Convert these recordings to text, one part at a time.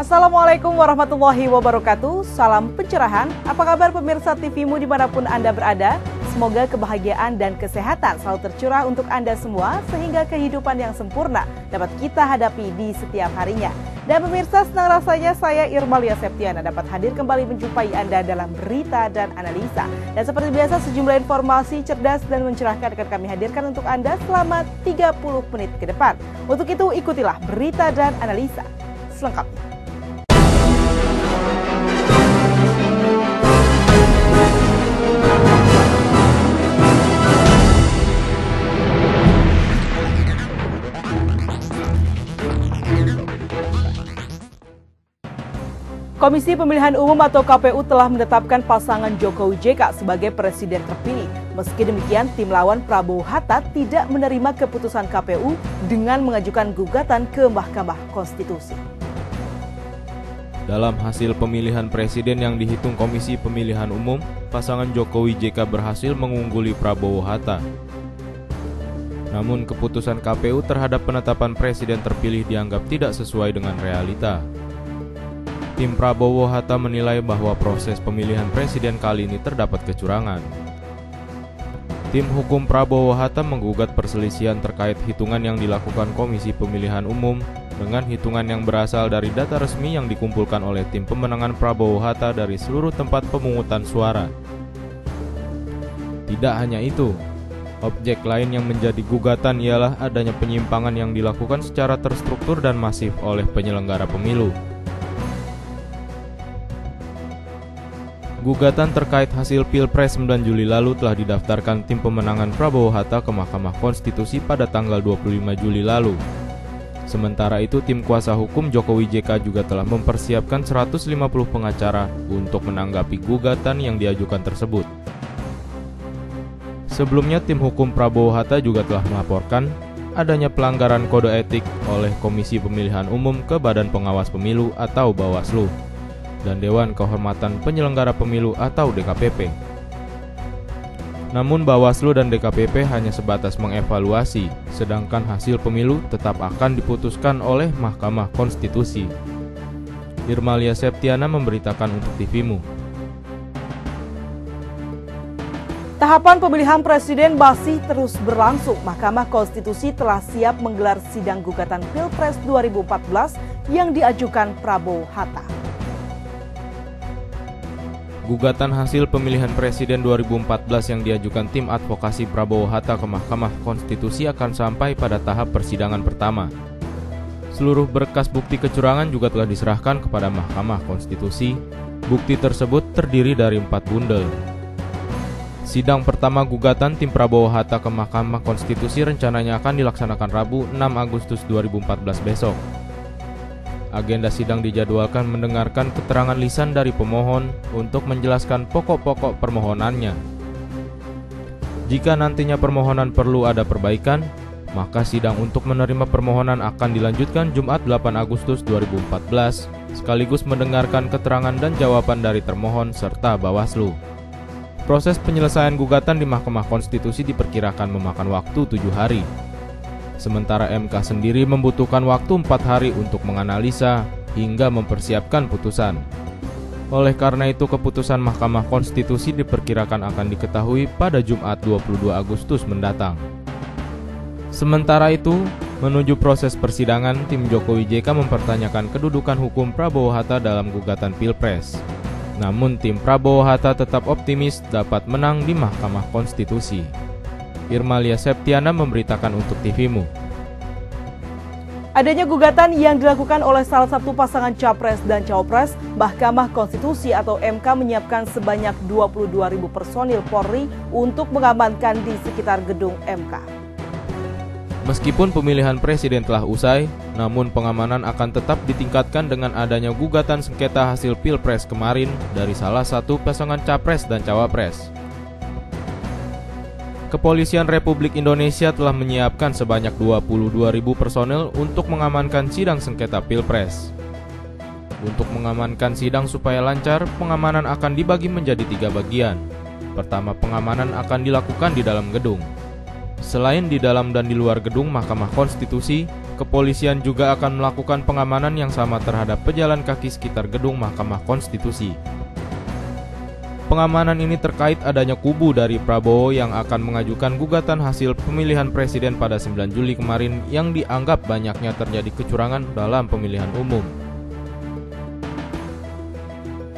Assalamualaikum warahmatullahi wabarakatuh. Salam pencerahan. Apa kabar pemirsa TVmu dimanapun Anda berada? Semoga kebahagiaan dan kesehatan selalu tercurah untuk Anda semua sehingga kehidupan yang sempurna dapat kita hadapi di setiap harinya. Dan pemirsa, senang rasanya saya Irmalia Septiana dapat hadir kembali menjumpai Anda dalam berita dan analisa. Dan seperti biasa sejumlah informasi cerdas dan mencerahkan akan kami hadirkan untuk Anda selama 30 menit ke depan. Untuk itu ikutilah berita dan analisa selengkapnya. Komisi Pemilihan Umum atau KPU telah menetapkan pasangan Jokowi JK sebagai presiden terpilih. Meski demikian, tim lawan Prabowo Hatta tidak menerima keputusan KPU dengan mengajukan gugatan ke Mahkamah Konstitusi. Dalam hasil pemilihan presiden yang dihitung Komisi Pemilihan Umum, pasangan Jokowi JK berhasil mengungguli Prabowo Hatta. Namun keputusan KPU terhadap penetapan presiden terpilih dianggap tidak sesuai dengan realita. Tim Prabowo Hatta menilai bahwa proses pemilihan presiden kali ini terdapat kecurangan. Tim hukum Prabowo Hatta menggugat perselisihan terkait hitungan yang dilakukan Komisi Pemilihan Umum dengan hitungan yang berasal dari data resmi yang dikumpulkan oleh tim pemenangan Prabowo Hatta dari seluruh tempat pemungutan suara. Tidak hanya itu, objek lain yang menjadi gugatan ialah adanya penyimpangan yang dilakukan secara terstruktur dan masif oleh penyelenggara pemilu. Gugatan terkait hasil Pilpres 9 Juli lalu telah didaftarkan tim pemenangan Prabowo Hatta ke Mahkamah Konstitusi pada tanggal 25 Juli lalu. Sementara itu, tim kuasa hukum Jokowi JK juga telah mempersiapkan 150 pengacara untuk menanggapi gugatan yang diajukan tersebut. Sebelumnya, tim hukum Prabowo Hatta juga telah melaporkan adanya pelanggaran kode etik oleh Komisi Pemilihan Umum ke Badan Pengawas Pemilu atau Bawaslu dan Dewan Kehormatan Penyelenggara Pemilu atau DKPP. Namun Bawaslu dan DKPP hanya sebatas mengevaluasi, sedangkan hasil pemilu tetap akan diputuskan oleh Mahkamah Konstitusi. Irmalia Septiana memberitakan untuk TVmu. Tahapan pemilihan presiden masih terus berlangsung. Mahkamah Konstitusi telah siap menggelar sidang gugatan Pilpres 2014 yang diajukan Prabowo Hatta. Gugatan hasil pemilihan presiden 2014 yang diajukan tim advokasi Prabowo Hatta ke Mahkamah Konstitusi akan sampai pada tahap persidangan pertama. Seluruh berkas bukti kecurangan juga telah diserahkan kepada Mahkamah Konstitusi. Bukti tersebut terdiri dari 4 bundel. Sidang pertama gugatan tim Prabowo Hatta ke Mahkamah Konstitusi rencananya akan dilaksanakan Rabu 6 Agustus 2014 besok. Agenda sidang dijadwalkan mendengarkan keterangan lisan dari pemohon untuk menjelaskan pokok-pokok permohonannya. Jika nantinya permohonan perlu ada perbaikan, maka sidang untuk menerima permohonan akan dilanjutkan Jumat 8 Agustus 2014, sekaligus mendengarkan keterangan dan jawaban dari termohon serta Bawaslu. Proses penyelesaian gugatan di Mahkamah Konstitusi diperkirakan memakan waktu 7 hari. Sementara MK sendiri membutuhkan waktu 4 hari untuk menganalisa hingga mempersiapkan putusan. Oleh karena itu, keputusan Mahkamah Konstitusi diperkirakan akan diketahui pada Jumat 22 Agustus mendatang. Sementara itu, menuju proses persidangan, tim Jokowi JK mempertanyakan kedudukan hukum Prabowo Hatta dalam gugatan Pilpres. Namun, tim Prabowo Hatta tetap optimis dapat menang di Mahkamah Konstitusi. Irmalia Septiana memberitakan untuk TVmu. Adanya gugatan yang dilakukan oleh salah satu pasangan Capres dan Cawapres, Mahkamah Konstitusi atau MK menyiapkan sebanyak 22.000 personil Polri untuk mengamankan di sekitar gedung MK. Meskipun pemilihan presiden telah usai, namun pengamanan akan tetap ditingkatkan dengan adanya gugatan sengketa hasil Pilpres kemarin dari salah satu pasangan Capres dan Cawapres. Kepolisian Republik Indonesia telah menyiapkan sebanyak 22.000 personel untuk mengamankan sidang sengketa Pilpres. Untuk mengamankan sidang supaya lancar, pengamanan akan dibagi menjadi 3 bagian. Pertama, pengamanan akan dilakukan di dalam gedung. Selain di dalam dan di luar gedung Mahkamah Konstitusi, kepolisian juga akan melakukan pengamanan yang sama terhadap pejalan kaki sekitar gedung Mahkamah Konstitusi. Pengamanan ini terkait adanya kubu dari Prabowo yang akan mengajukan gugatan hasil pemilihan presiden pada 9 Juli kemarin yang dianggap banyaknya terjadi kecurangan dalam pemilihan umum.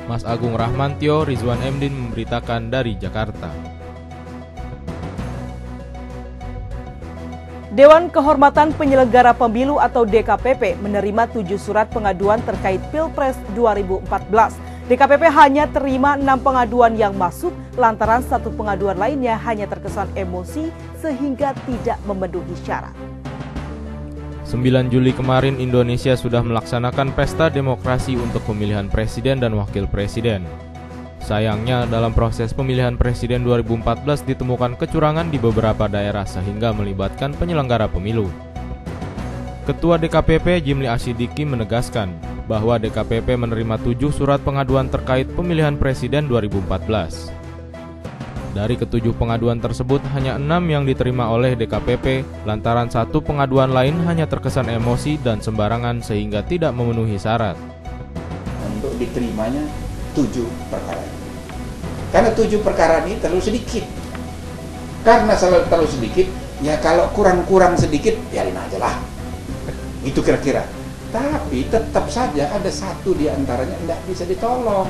Mas Agung Rahmantio, Rizwan Emdin memberitakan dari Jakarta. Dewan Kehormatan Penyelenggara Pemilu atau DKPP menerima 7 surat pengaduan terkait Pilpres 2014. DKPP hanya terima 6 pengaduan yang masuk lantaran 1 pengaduan lainnya hanya terkesan emosi sehingga tidak memenuhi syarat. 9 Juli kemarin Indonesia sudah melaksanakan pesta demokrasi untuk pemilihan presiden dan wakil presiden. Sayangnya dalam proses pemilihan presiden 2014 ditemukan kecurangan di beberapa daerah sehingga melibatkan penyelenggara pemilu. Ketua DKPP Jimli Asyidiki menegaskan bahwa DKPP menerima 7 surat pengaduan terkait pemilihan presiden 2014. Dari ke-7 pengaduan tersebut hanya 6 yang diterima oleh DKPP lantaran 1 pengaduan lain hanya terkesan emosi dan sembarangan sehingga tidak memenuhi syarat. Untuk diterimanya 7 perkara. Karena 7 perkara ini terlalu sedikit. Karena terlalu sedikit, ya kalau kurang-kurang sedikit, biarin aja lah. Itu kira-kira. Tapi tetap saja ada 1 di antaranya tidak bisa ditolong.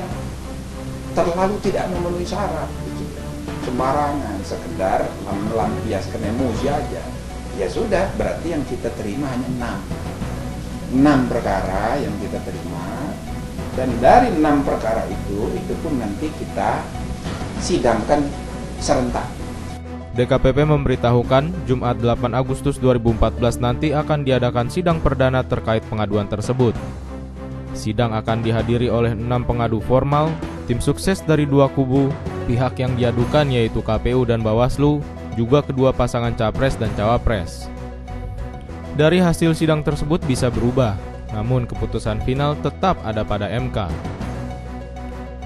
Terlalu tidak memenuhi syarat. Sembarangan, sekedar melampiaskan emosi aja. Ya sudah, berarti yang kita terima hanya 6. 6 perkara yang kita terima. Dan dari 6 perkara itu pun nanti kita sidangkan serentak. DKPP memberitahukan Jumat 8 Agustus 2014 nanti akan diadakan sidang perdana terkait pengaduan tersebut. Sidang akan dihadiri oleh 6 pengadu formal, tim sukses dari 2 kubu, pihak yang diadukan yaitu KPU dan Bawaslu, juga kedua pasangan Capres dan Cawapres. Dari hasil sidang tersebut bisa berubah, namun keputusan final tetap ada pada MK.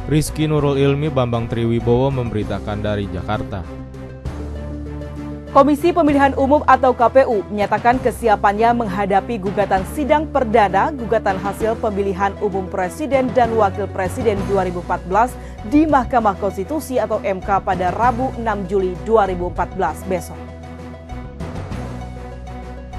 Rizky Nurul Ilmi, Bambang Triwibowo memberitakan dari Jakarta. Komisi Pemilihan Umum atau KPU menyatakan kesiapannya menghadapi gugatan sidang perdana gugatan hasil pemilihan umum presiden dan wakil presiden 2014 di Mahkamah Konstitusi atau MK pada Rabu 6 Juli 2014 besok.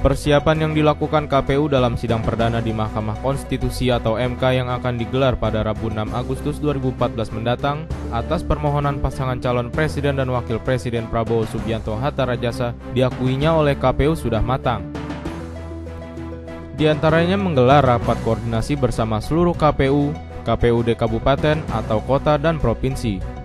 Persiapan yang dilakukan KPU dalam sidang perdana di Mahkamah Konstitusi atau MK yang akan digelar pada Rabu 6 Agustus 2014 mendatang atas permohonan pasangan calon presiden dan wakil presiden Prabowo Subianto Hatta Rajasa diakuinya oleh KPU sudah matang. Di antaranya menggelar rapat koordinasi bersama seluruh KPU, KPUD kabupaten atau kota dan provinsi.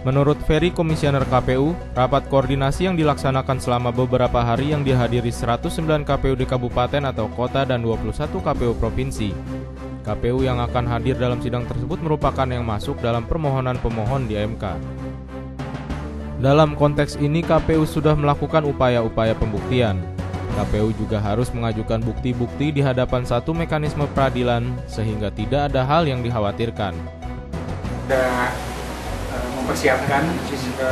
Menurut Ferry, Komisioner KPU, rapat koordinasi yang dilaksanakan selama beberapa hari yang dihadiri 109 KPUD kabupaten atau kota dan 21 KPU provinsi. KPU yang akan hadir dalam sidang tersebut merupakan yang masuk dalam permohonan pemohon di MK. Dalam konteks ini, KPU sudah melakukan upaya-upaya pembuktian. KPU juga harus mengajukan bukti-bukti di hadapan satu mekanisme peradilan sehingga tidak ada hal yang dikhawatirkan. Mempersiapkan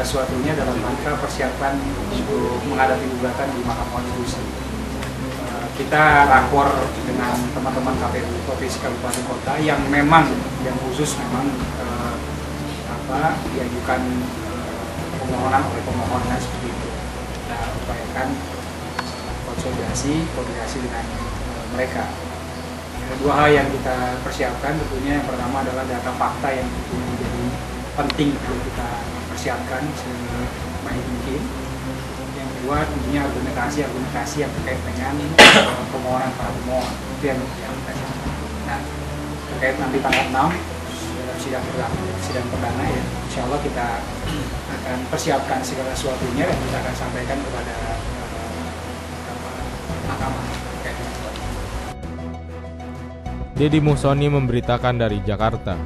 sesuatunya dalam rangka persiapan untuk menghadapi gugatan di Mahkamah Konstitusi. Kita rakor dengan teman-teman KPU provinsi kabupaten kota yang khusus diajukan permohonan oleh pemohonnya seperti itu. Kita upayakan koordinasi dengan mereka. Dua hal yang kita persiapkan tentunya yang pertama adalah data fakta yang tentunya menjadi penting untuk kita persiapkan sebaik mungkin. Yang kedua tentunya argumentasi yang terkait dengan permohonan para pemohon itu yang kita siapkan. Nah, terkait nanti tanggal 6 dalam sidang perdana ya, insya Allah kita akan persiapkan segala sesuatunya dan kita akan sampaikan kepada mahkamah. Deddy Musoni memberitakan dari Jakarta.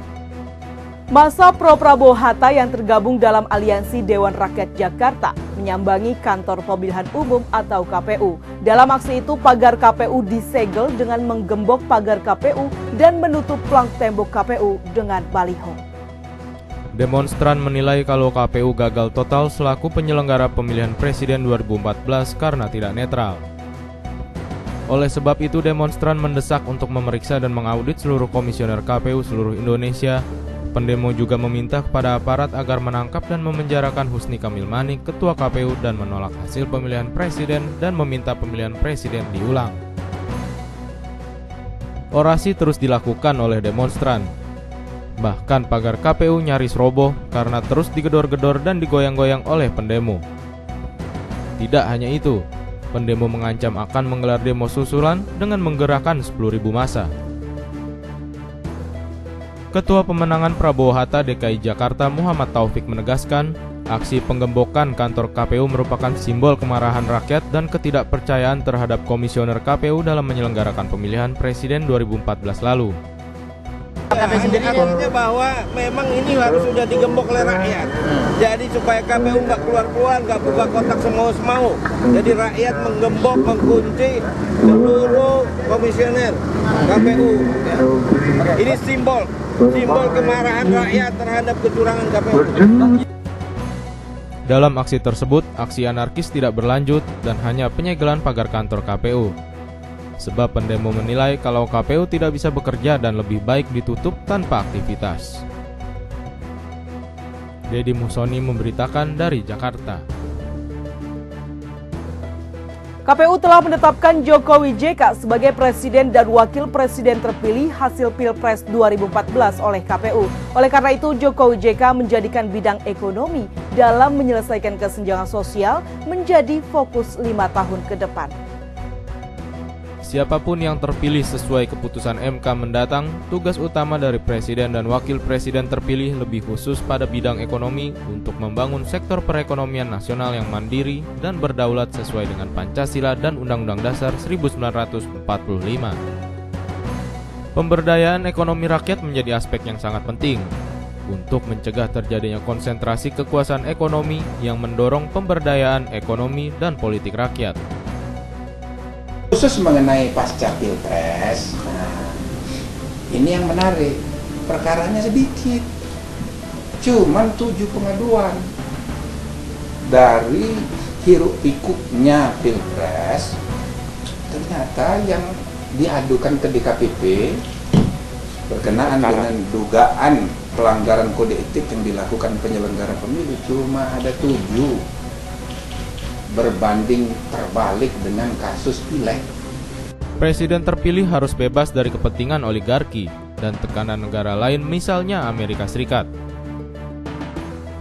Massa pro Prabowo Hatta yang tergabung dalam Aliansi Dewan Rakyat Jakarta menyambangi kantor pemilihan umum atau KPU. Dalam aksi itu, pagar KPU disegel dengan menggembok pagar KPU dan menutup plang tembok KPU dengan baliho. Demonstran menilai kalau KPU gagal total selaku penyelenggara pemilihan presiden 2014 karena tidak netral. Oleh sebab itu, demonstran mendesak untuk memeriksa dan mengaudit seluruh komisioner KPU seluruh Indonesia. Pendemo juga meminta kepada aparat agar menangkap dan memenjarakan Husni Kamil Manik, Ketua KPU, dan menolak hasil pemilihan presiden dan meminta pemilihan presiden diulang. Orasi terus dilakukan oleh demonstran. Bahkan pagar KPU nyaris roboh karena terus digedor-gedor dan digoyang-goyang oleh pendemo. Tidak hanya itu, pendemo mengancam akan menggelar demo susulan dengan menggerakkan 10.000 massa. Ketua Pemenangan Prabowo Hatta DKI Jakarta Muhammad Taufik menegaskan, aksi penggembokan kantor KPU merupakan simbol kemarahan rakyat dan ketidakpercayaan terhadap komisioner KPU dalam menyelenggarakan pemilihan presiden 2014 lalu. Artinya bahwa memang ini harus sudah digembok oleh rakyat. Jadi supaya KPU nggak keluar-keluar, nggak buka kotak semau-semau. Jadi rakyat menggembok, mengunci seluruh komisioner KPU. Ya. Ini simbol kemarahan rakyat terhadap kecurangan KPU. Dalam aksi tersebut, aksi anarkis tidak berlanjut dan hanya penyegelan pagar kantor KPU. Sebab pendemo menilai kalau KPU tidak bisa bekerja dan lebih baik ditutup tanpa aktivitas. Deddy Musoni memberitakan dari Jakarta. KPU telah menetapkan Jokowi JK sebagai presiden dan wakil presiden terpilih hasil Pilpres 2014 oleh KPU. Oleh karena itu, Jokowi JK menjadikan bidang ekonomi dalam menyelesaikan kesenjangan sosial menjadi fokus 5 tahun ke depan. Siapapun yang terpilih sesuai keputusan MK mendatang, tugas utama dari presiden dan wakil presiden terpilih lebih khusus pada bidang ekonomi untuk membangun sektor perekonomian nasional yang mandiri dan berdaulat sesuai dengan Pancasila dan Undang-Undang Dasar 1945. Pemberdayaan ekonomi rakyat menjadi aspek yang sangat penting untuk mencegah terjadinya konsentrasi kekuasaan ekonomi yang mendorong pemberdayaan ekonomi dan politik rakyat. Khusus mengenai pasca Pilpres, ini yang menarik, perkaranya sedikit, cuman 7 pengaduan. Dari hiruk pikuknya Pilpres, ternyata yang diadukan ke DKPP berkenaan dengan dugaan pelanggaran kode etik yang dilakukan penyelenggara pemilu cuma ada 7. Berbanding terbalik dengan kasus pileg. Presiden terpilih harus bebas dari kepentingan oligarki dan tekanan negara lain, misalnya Amerika Serikat.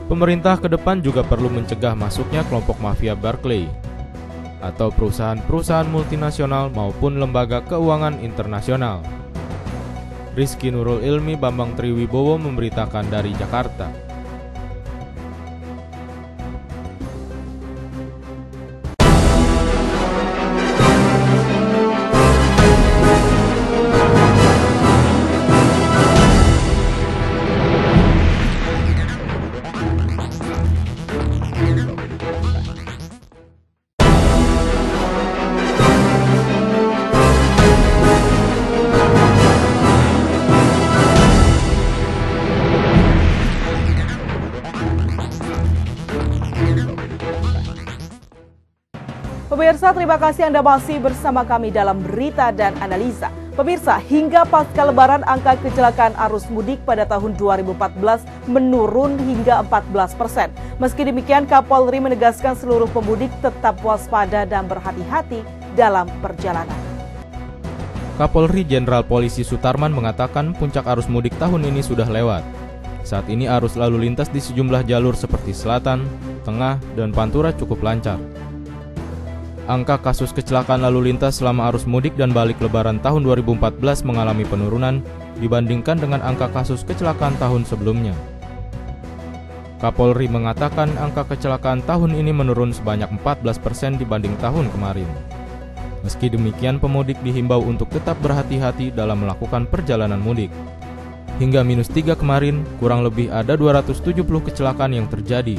Pemerintah ke depan juga perlu mencegah masuknya kelompok mafia Barclay atau perusahaan-perusahaan multinasional maupun lembaga keuangan internasional. Rizky Nurul Ilmi Bambang Triwibowo memberitakan dari Jakarta. Pemirsa, terima kasih Anda masih bersama kami dalam Berita dan Analisa. Pemirsa, hingga pasca Lebaran angka kecelakaan arus mudik pada tahun 2014 menurun hingga 14%. Meski demikian, Kapolri menegaskan seluruh pemudik tetap waspada dan berhati-hati dalam perjalanan. Kapolri Jenderal Polisi Sutarman mengatakan puncak arus mudik tahun ini sudah lewat. Saat ini arus lalu lintas di sejumlah jalur seperti selatan, tengah, dan pantura cukup lancar. Angka kasus kecelakaan lalu lintas selama arus mudik dan balik Lebaran tahun 2014 mengalami penurunan dibandingkan dengan angka kasus kecelakaan tahun sebelumnya. Kapolri mengatakan angka kecelakaan tahun ini menurun sebanyak 14% dibanding tahun kemarin. Meski demikian, pemudik dihimbau untuk tetap berhati-hati dalam melakukan perjalanan mudik. Hingga -3 kemarin, kurang lebih ada 270 kecelakaan yang terjadi.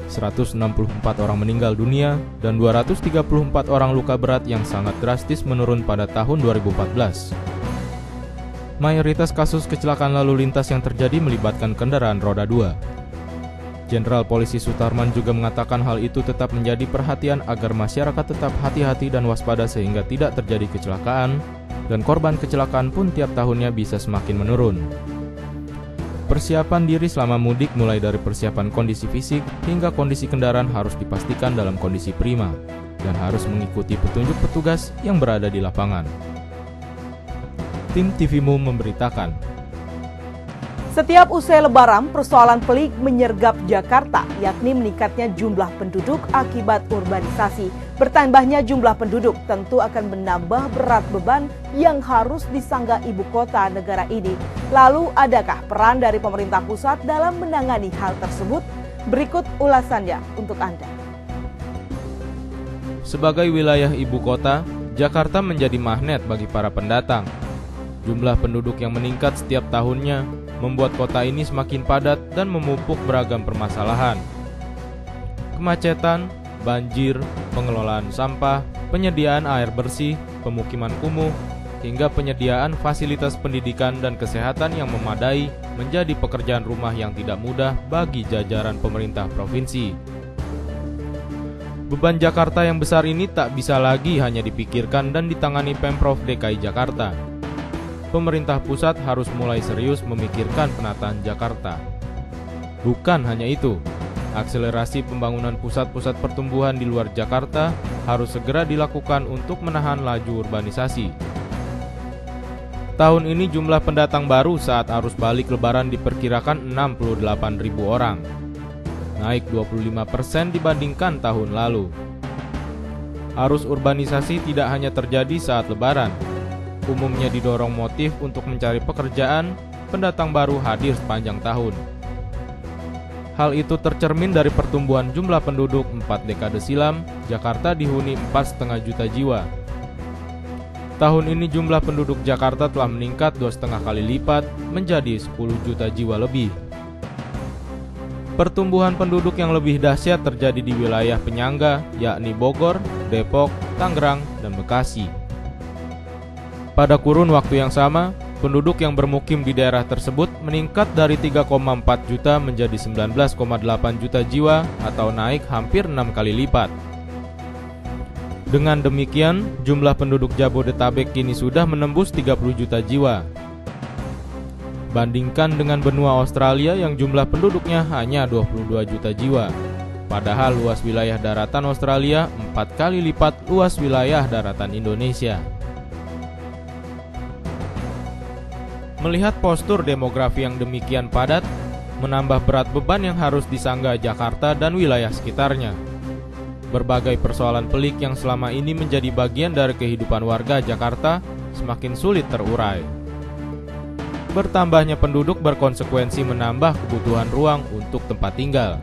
164 orang meninggal dunia dan 234 orang luka berat yang sangat drastis menurun pada tahun 2014. Mayoritas kasus kecelakaan lalu lintas yang terjadi melibatkan kendaraan roda 2. Jenderal Polisi Sutarman juga mengatakan hal itu tetap menjadi perhatian agar masyarakat tetap hati-hati dan waspada sehingga tidak terjadi kecelakaan, dan korban kecelakaan pun tiap tahunnya bisa semakin menurun. Persiapan diri selama mudik mulai dari persiapan kondisi fisik hingga kondisi kendaraan harus dipastikan dalam kondisi prima dan harus mengikuti petunjuk petugas yang berada di lapangan. Tim TVMU memberitakan. Setiap usai Lebaran, persoalan pelik menyergap Jakarta, yakni meningkatnya jumlah penduduk akibat urbanisasi. Bertambahnya jumlah penduduk tentu akan menambah berat beban yang harus disangga ibu kota negara ini. Lalu, adakah peran dari pemerintah pusat dalam menangani hal tersebut? Berikut ulasannya untuk Anda. Sebagai wilayah ibu kota, Jakarta menjadi magnet bagi para pendatang. Jumlah penduduk yang meningkat setiap tahunnya membuat kota ini semakin padat dan memupuk beragam permasalahan. Kemacetan, banjir, pengelolaan sampah, penyediaan air bersih, pemukiman kumuh, hingga penyediaan fasilitas pendidikan dan kesehatan yang memadai menjadi pekerjaan rumah yang tidak mudah bagi jajaran pemerintah provinsi. Beban Jakarta yang besar ini tak bisa lagi hanya dipikirkan dan ditangani Pemprov DKI Jakarta. Pemerintah pusat harus mulai serius memikirkan penataan Jakarta. Bukan hanya itu, akselerasi pembangunan pusat-pusat pertumbuhan di luar Jakarta harus segera dilakukan untuk menahan laju urbanisasi. Tahun ini jumlah pendatang baru saat arus balik Lebaran diperkirakan 68.000 orang, naik 25% dibandingkan tahun lalu. Arus urbanisasi tidak hanya terjadi saat Lebaran. Umumnya didorong motif untuk mencari pekerjaan, pendatang baru hadir sepanjang tahun. Hal itu tercermin dari pertumbuhan jumlah penduduk 4 dekade silam, Jakarta dihuni 4,5 juta jiwa. Tahun ini jumlah penduduk Jakarta telah meningkat 2,5 kali lipat menjadi 10 juta jiwa lebih. Pertumbuhan penduduk yang lebih dahsyat terjadi di wilayah penyangga, yakni Bogor, Depok, Tangerang, dan Bekasi. Pada kurun waktu yang sama, penduduk yang bermukim di daerah tersebut meningkat dari 3,4 juta menjadi 19,8 juta jiwa atau naik hampir 6 kali lipat. Dengan demikian, jumlah penduduk Jabodetabek kini sudah menembus 30 juta jiwa. Bandingkan dengan benua Australia yang jumlah penduduknya hanya 22 juta jiwa. Padahal luas wilayah daratan Australia 4 kali lipat luas wilayah daratan Indonesia. Melihat postur demografi yang demikian padat, menambah berat beban yang harus disangga Jakarta dan wilayah sekitarnya. Berbagai persoalan pelik yang selama ini menjadi bagian dari kehidupan warga Jakarta semakin sulit terurai. Bertambahnya penduduk berkonsekuensi menambah kebutuhan ruang untuk tempat tinggal,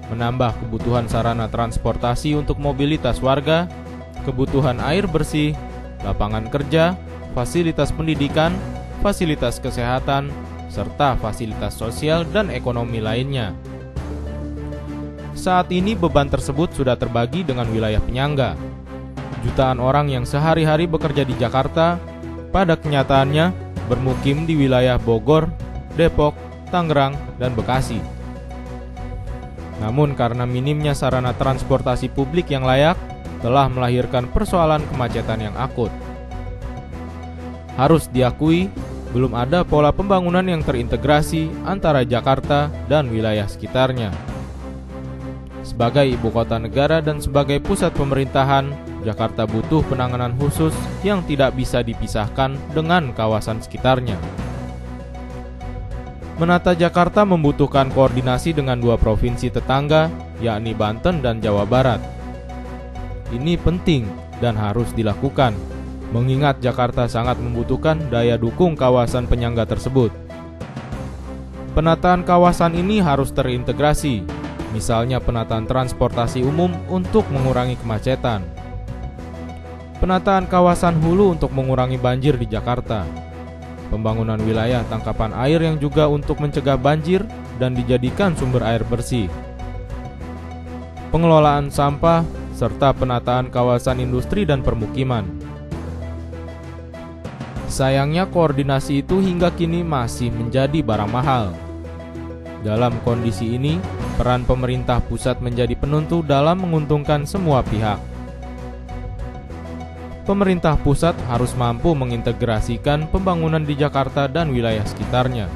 menambah kebutuhan sarana transportasi untuk mobilitas warga, kebutuhan air bersih, lapangan kerja, fasilitas pendidikan, fasilitas kesehatan, serta fasilitas sosial dan ekonomi lainnya. Saat ini beban tersebut sudah terbagi dengan wilayah penyangga. Jutaan orang yang sehari-hari bekerja di Jakarta, pada kenyataannya bermukim di wilayah Bogor, Depok, Tangerang, dan Bekasi. Namun karena minimnya sarana transportasi publik yang layak, telah melahirkan persoalan kemacetan yang akut. Harus diakui, belum ada pola pembangunan yang terintegrasi antara Jakarta dan wilayah sekitarnya. Sebagai ibu kota negara dan sebagai pusat pemerintahan, Jakarta butuh penanganan khusus yang tidak bisa dipisahkan dengan kawasan sekitarnya. Menata Jakarta membutuhkan koordinasi dengan 2 provinsi tetangga, yakni Banten dan Jawa Barat. Ini penting dan harus dilakukan, mengingat Jakarta sangat membutuhkan daya dukung kawasan penyangga tersebut. Penataan kawasan ini harus terintegrasi, misalnya penataan transportasi umum untuk mengurangi kemacetan, penataan kawasan hulu untuk mengurangi banjir di Jakarta, pembangunan wilayah tangkapan air yang juga untuk mencegah banjir dan dijadikan sumber air bersih, pengelolaan sampah, serta penataan kawasan industri dan permukiman. Sayangnya koordinasi itu hingga kini masih menjadi barang mahal. Dalam kondisi ini, peran pemerintah pusat menjadi penentu dalam menguntungkan semua pihak. Pemerintah pusat harus mampu mengintegrasikan pembangunan di Jakarta dan wilayah sekitarnya.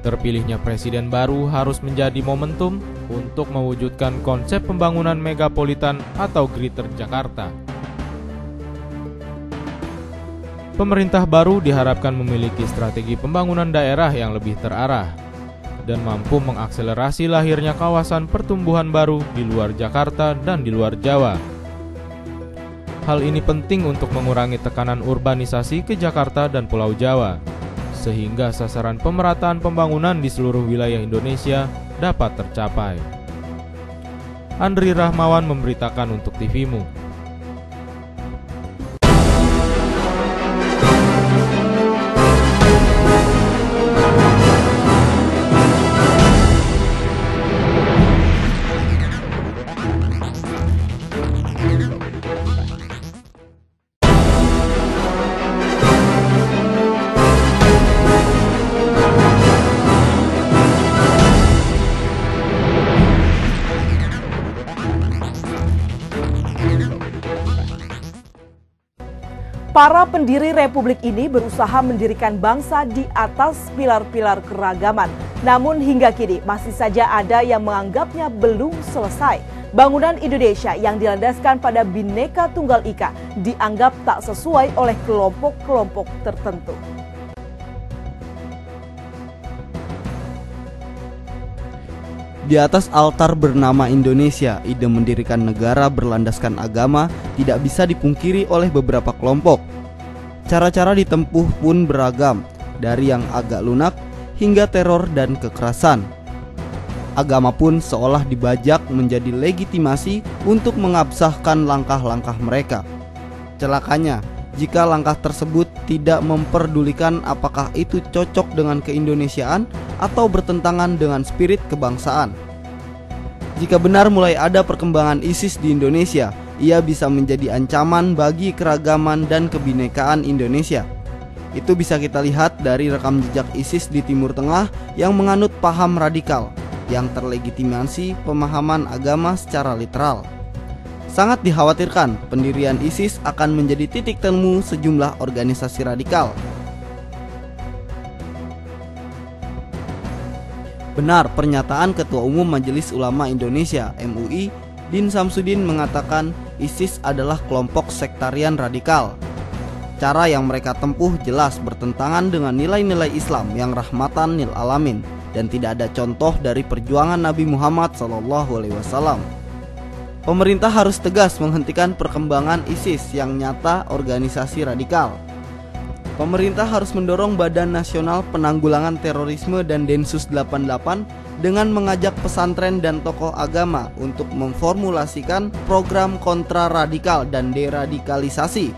Terpilihnya presiden baru harus menjadi momentum untuk mewujudkan konsep pembangunan megapolitan atau Greater Jakarta. Pemerintah baru diharapkan memiliki strategi pembangunan daerah yang lebih terarah dan mampu mengakselerasi lahirnya kawasan pertumbuhan baru di luar Jakarta dan di luar Jawa. Hal ini penting untuk mengurangi tekanan urbanisasi ke Jakarta dan Pulau Jawa, sehingga sasaran pemerataan pembangunan di seluruh wilayah Indonesia dapat tercapai. Andri Rahmawan memberitakan untuk TVMU. Para pendiri republik ini berusaha mendirikan bangsa di atas pilar-pilar keragaman. Namun hingga kini masih saja ada yang menganggapnya belum selesai. Bangunan Indonesia yang dilandaskan pada Bhinneka Tunggal Ika dianggap tak sesuai oleh kelompok-kelompok tertentu. Di atas altar bernama Indonesia, ide mendirikan negara berlandaskan agama tidak bisa dipungkiri oleh beberapa kelompok. Cara-cara ditempuh pun beragam, dari yang agak lunak hingga teror dan kekerasan. Agama pun seolah dibajak menjadi legitimasi untuk mengabsahkan langkah-langkah mereka. Celakanya, jika langkah tersebut tidak memperdulikan apakah itu cocok dengan keindonesiaan atau bertentangan dengan spirit kebangsaan. Jika benar mulai ada perkembangan ISIS di Indonesia, ia bisa menjadi ancaman bagi keragaman dan kebinekaan Indonesia. Itu bisa kita lihat dari rekam jejak ISIS di Timur Tengah yang menganut paham radikal, yang terlegitimasi pemahaman agama secara literal. Sangat dikhawatirkan pendirian ISIS akan menjadi titik temu sejumlah organisasi radikal. Benar pernyataan Ketua Umum Majelis Ulama Indonesia (MUI) Din Samsudin mengatakan ISIS adalah kelompok sektarian radikal. Cara yang mereka tempuh jelas bertentangan dengan nilai-nilai Islam yang rahmatan lil alamin dan tidak ada contoh dari perjuangan Nabi Muhammad SAW. Pemerintah harus tegas menghentikan perkembangan ISIS yang nyata organisasi radikal. Pemerintah harus mendorong Badan Nasional Penanggulangan Terorisme dan Densus 88 dengan mengajak pesantren dan tokoh agama untuk memformulasikan program kontra radikal dan deradikalisasi.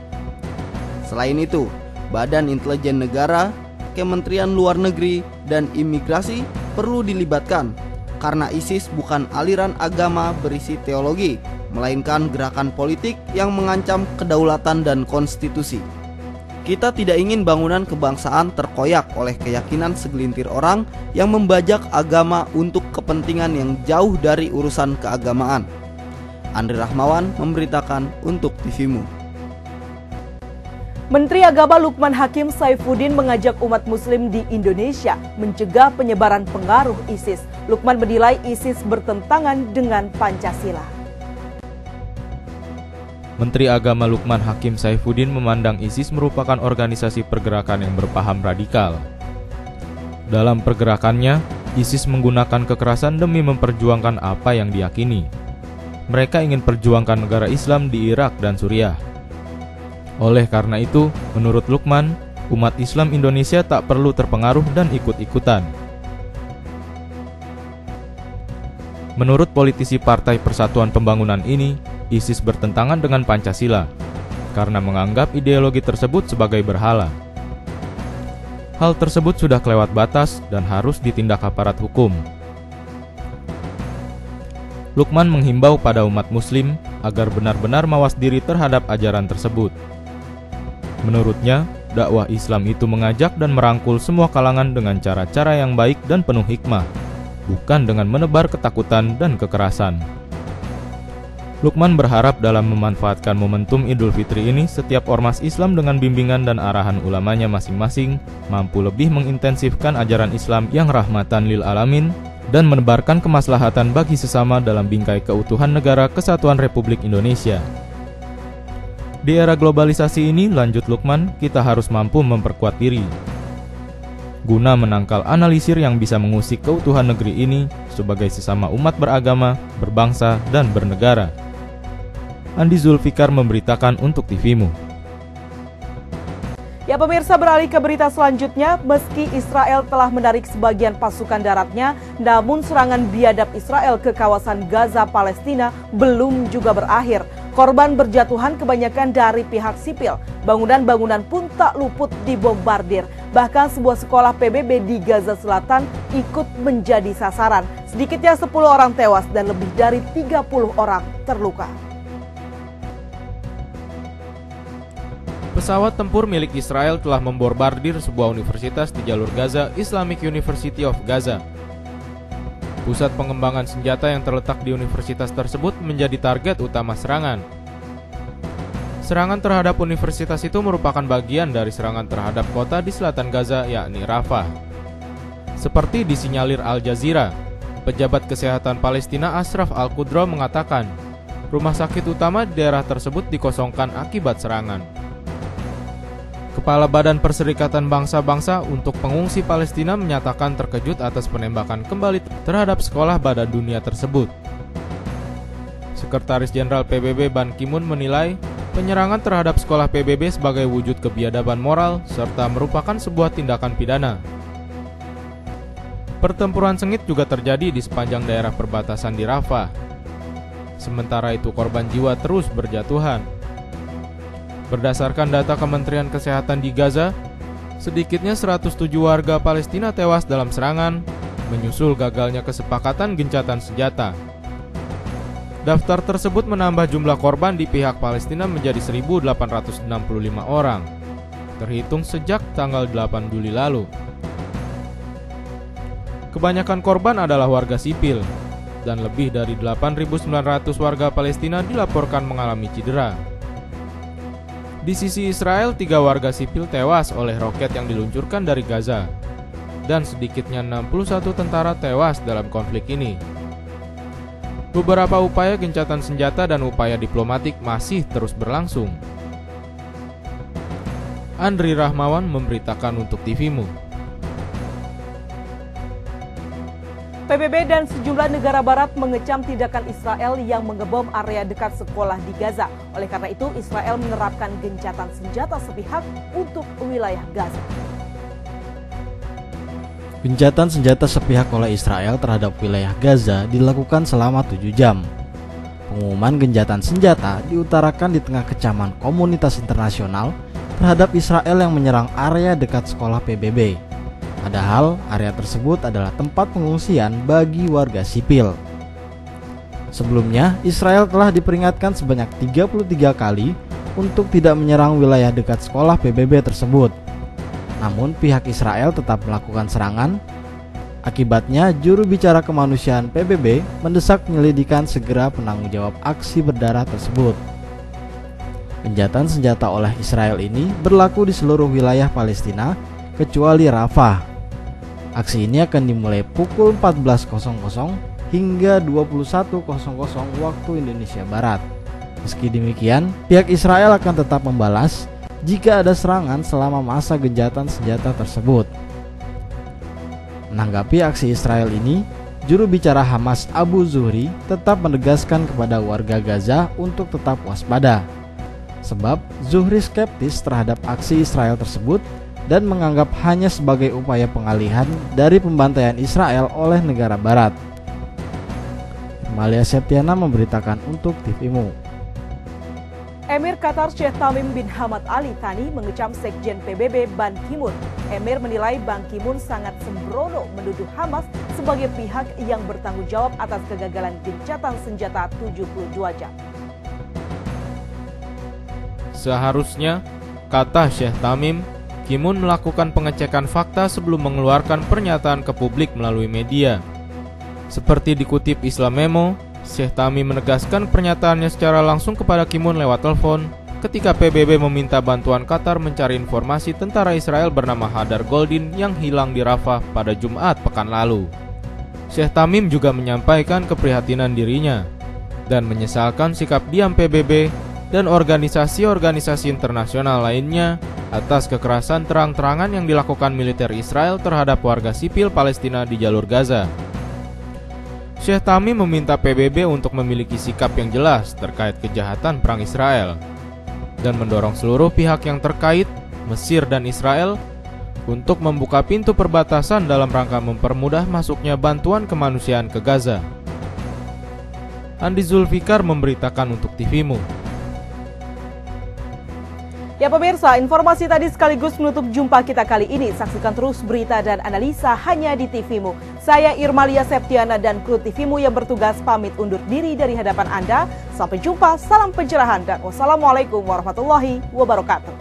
Selain itu, Badan Intelijen Negara, Kementerian Luar Negeri, dan Imigrasi perlu dilibatkan karena ISIS bukan aliran agama berisi teologi, melainkan gerakan politik yang mengancam kedaulatan dan konstitusi. Kita tidak ingin bangunan kebangsaan terkoyak oleh keyakinan segelintir orang yang membajak agama untuk kepentingan yang jauh dari urusan keagamaan. Andri Rahmawan memberitakan untuk TVMU. Menteri Agama Lukman Hakim Saifuddin mengajak umat muslim di Indonesia mencegah penyebaran pengaruh ISIS. Lukman menilai ISIS bertentangan dengan Pancasila. Menteri Agama Lukman Hakim Saifuddin memandang ISIS merupakan organisasi pergerakan yang berpaham radikal. Dalam pergerakannya, ISIS menggunakan kekerasan demi memperjuangkan apa yang diyakini. Mereka ingin perjuangkan negara Islam di Irak dan Suriah. Oleh karena itu, menurut Lukman, umat Islam Indonesia tak perlu terpengaruh dan ikut-ikutan. Menurut politisi Partai Persatuan Pembangunan ini, ISIS bertentangan dengan Pancasila karena menganggap ideologi tersebut sebagai berhala. Hal tersebut sudah kelewat batas dan harus ditindak aparat hukum. Lukman menghimbau pada umat muslim agar benar-benar mawas diri terhadap ajaran tersebut. Menurutnya, dakwah Islam itu mengajak dan merangkul semua kalangan dengan cara-cara yang baik dan penuh hikmah, bukan dengan menebar ketakutan dan kekerasan. Lukman berharap dalam memanfaatkan momentum Idul Fitri ini, setiap ormas Islam dengan bimbingan dan arahan ulamanya masing-masing mampu lebih mengintensifkan ajaran Islam yang rahmatan lil alamin dan menebarkan kemaslahatan bagi sesama dalam bingkai keutuhan negara Kesatuan Republik Indonesia. Di era globalisasi ini, lanjut Lukman, kita harus mampu memperkuat diri guna menangkal analisir yang bisa mengusik keutuhan negeri ini sebagai sesama umat beragama, berbangsa, dan bernegara. Andi Zulfikar memberitakan untuk TVmu. Ya pemirsa, beralih ke berita selanjutnya, meski Israel telah menarik sebagian pasukan daratnya, namun serangan biadab Israel ke kawasan Gaza, Palestina belum juga berakhir. Korban berjatuhan kebanyakan dari pihak sipil. Bangunan-bangunan pun tak luput dibombardir. Bahkan sebuah sekolah PBB di Gaza Selatan ikut menjadi sasaran. Sedikitnya 10 orang tewas dan lebih dari 30 orang terluka. Pesawat tempur milik Israel telah membombardir sebuah universitas di jalur Gaza, Islamic University of Gaza. Pusat pengembangan senjata yang terletak di universitas tersebut menjadi target utama serangan. Serangan terhadap universitas itu merupakan bagian dari serangan terhadap kota di selatan Gaza, yakni Rafah. Seperti disinyalir Al Jazeera, pejabat kesehatan Palestina Ashraf Al-Qudra mengatakan, rumah sakit utama di daerah tersebut dikosongkan akibat serangan. Kepala Badan Perserikatan Bangsa-Bangsa untuk Pengungsi Palestina menyatakan terkejut atas penembakan kembali terhadap sekolah Badan Dunia tersebut. Sekretaris Jenderal PBB Ban Ki-moon menilai penyerangan terhadap sekolah PBB sebagai wujud kebiadaban moral serta merupakan sebuah tindakan pidana. Pertempuran sengit juga terjadi di sepanjang daerah perbatasan di Rafah. Sementara itu korban jiwa terus berjatuhan. Berdasarkan data Kementerian Kesehatan di Gaza, sedikitnya 107 warga Palestina tewas dalam serangan, menyusul gagalnya kesepakatan gencatan senjata. Daftar tersebut menambah jumlah korban di pihak Palestina menjadi 1.865 orang, terhitung sejak tanggal 8 Juli lalu. Kebanyakan korban adalah warga sipil, dan lebih dari 8.900 warga Palestina dilaporkan mengalami cedera. Di sisi Israel, 3 warga sipil tewas oleh roket yang diluncurkan dari Gaza, dan sedikitnya 61 tentara tewas dalam konflik ini. Beberapa upaya gencatan senjata dan upaya diplomatik masih terus berlangsung. Andri Rahmawan memberitakan untuk TVmu. PBB dan sejumlah negara barat mengecam tindakan Israel yang mengebom area dekat sekolah di Gaza. Oleh karena itu, Israel menerapkan gencatan senjata sepihak untuk wilayah Gaza. Gencatan senjata sepihak oleh Israel terhadap wilayah Gaza dilakukan selama 7 jam. Pengumuman gencatan senjata diutarakan di tengah kecaman komunitas internasional terhadap Israel yang menyerang area dekat sekolah PBB. Padahal area tersebut adalah tempat pengungsian bagi warga sipil. Sebelumnya, Israel telah diperingatkan sebanyak 33 kali untuk tidak menyerang wilayah dekat sekolah PBB tersebut. Namun pihak Israel tetap melakukan serangan. Akibatnya, juru bicara kemanusiaan PBB mendesak penyelidikan segera penanggung jawab aksi berdarah tersebut. Gencatan senjata oleh Israel ini berlaku di seluruh wilayah Palestina kecuali Rafah. Aksi ini akan dimulai pukul 14.00 hingga 21.00 waktu Indonesia Barat. Meski demikian, pihak Israel akan tetap membalas jika ada serangan selama masa gencatan senjata tersebut. Menanggapi aksi Israel ini, juru bicara Hamas Abu Zuhri tetap menegaskan kepada warga Gaza untuk tetap waspada. Sebab Zuhri skeptis terhadap aksi Israel tersebut dan menganggap hanya sebagai upaya pengalihan dari pembantaian Israel oleh negara barat. Malia Septiana memberitakan untuk TVmu. Emir Qatar Sheikh Tamim bin Hamad Al Thani mengecam Sekjen PBB Ban Ki-moon. Emir menilai Ban Ki-moon sangat sembrono menuduh Hamas sebagai pihak yang bertanggung jawab atas kegagalan gencatan senjata 72 jam. Seharusnya, kata Sheikh Tamim, Ki-moon melakukan pengecekan fakta sebelum mengeluarkan pernyataan ke publik melalui media. Seperti dikutip Islam Memo, Syekh Tamim menegaskan pernyataannya secara langsung kepada Kimun lewat telepon ketika PBB meminta bantuan Qatar mencari informasi tentara Israel bernama Hadar Goldin yang hilang di Rafah pada Jumat pekan lalu. Syekh Tamim juga menyampaikan keprihatinan dirinya dan menyesalkan sikap diam PBB dan organisasi-organisasi internasional lainnya atas kekerasan terang-terangan yang dilakukan militer Israel terhadap warga sipil Palestina di jalur Gaza. Syekh Tamim meminta PBB untuk memiliki sikap yang jelas terkait kejahatan perang Israel dan mendorong seluruh pihak yang terkait, Mesir dan Israel, untuk membuka pintu perbatasan dalam rangka mempermudah masuknya bantuan kemanusiaan ke Gaza. Andi Zulfikar memberitakan untuk TVMU. Ya pemirsa, informasi tadi sekaligus menutup jumpa kita kali ini. Saksikan terus berita dan analisa hanya di TVMU. Saya Irmalia Septiana dan kru TVMU yang bertugas pamit undur diri dari hadapan Anda. Sampai jumpa, salam pencerahan dan wassalamualaikum warahmatullahi wabarakatuh.